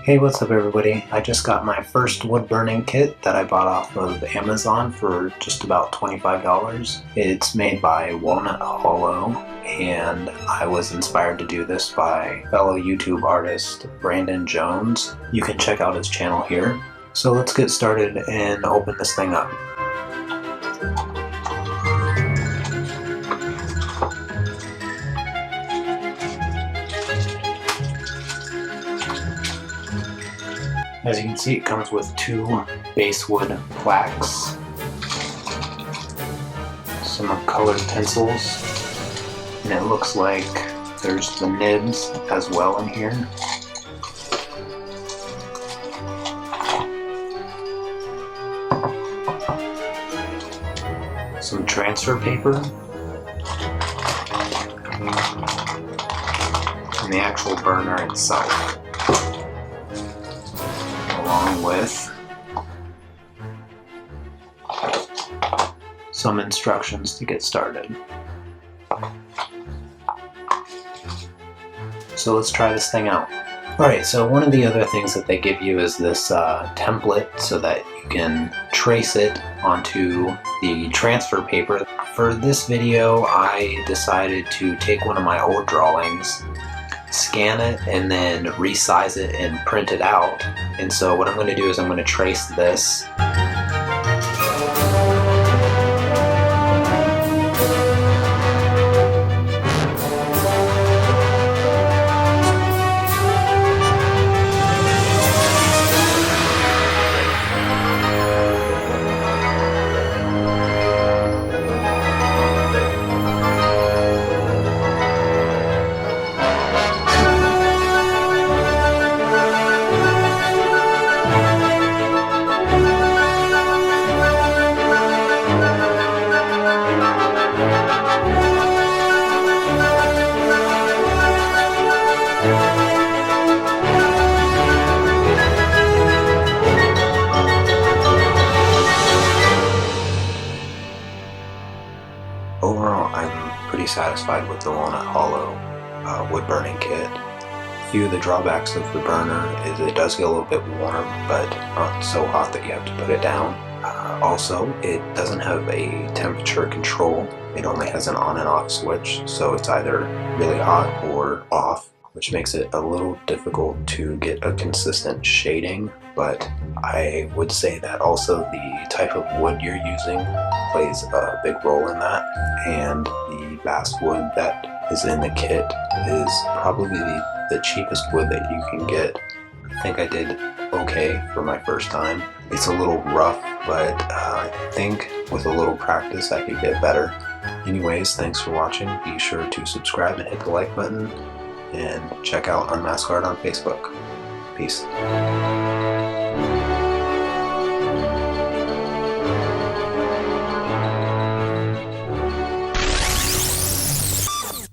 Hey, what's up everybody? I just got my first wood burning kit that I bought off of Amazon for just about $25. It's made by Walnut and I was inspired to do this by fellow YouTube artist Brandon Jones. You can check out his channel here. So let's get started and open this thing up. As you can see, it comes with two basswood plaques, some colored pencils, and it looks like there's the nibs as well in here. Some transfer paper, and the actual burner itself, along with some instructions to get started. So let's try this thing out. Alright, so one of the other things that they give you is this template so that you can trace it onto the transfer paper. For this video, I decided to take one of my old drawings, scan it, and then resize it and print it out. And so what I'm going to do is I'm going to trace this. Overall, I'm pretty satisfied with the Walnut wood burning kit. A few of the drawbacks of the burner is it does get a little bit warm, but not so hot that you have to put it down. Also, it doesn't have a temperature control. It only has an on and off switch, so it's either really hot or off, which makes it a little difficult to get a consistent shading. But I would say that also the type of wood you're using plays a big role in that, and the basswood that is in the kit is probably the cheapest wood that you can get. I think I did okay for my first time. It's a little rough, but I think with a little practice I could get better. Anyways, thanks for watching. Be sure to subscribe and hit the like button, and check out Unmasked Art on Facebook. Peace.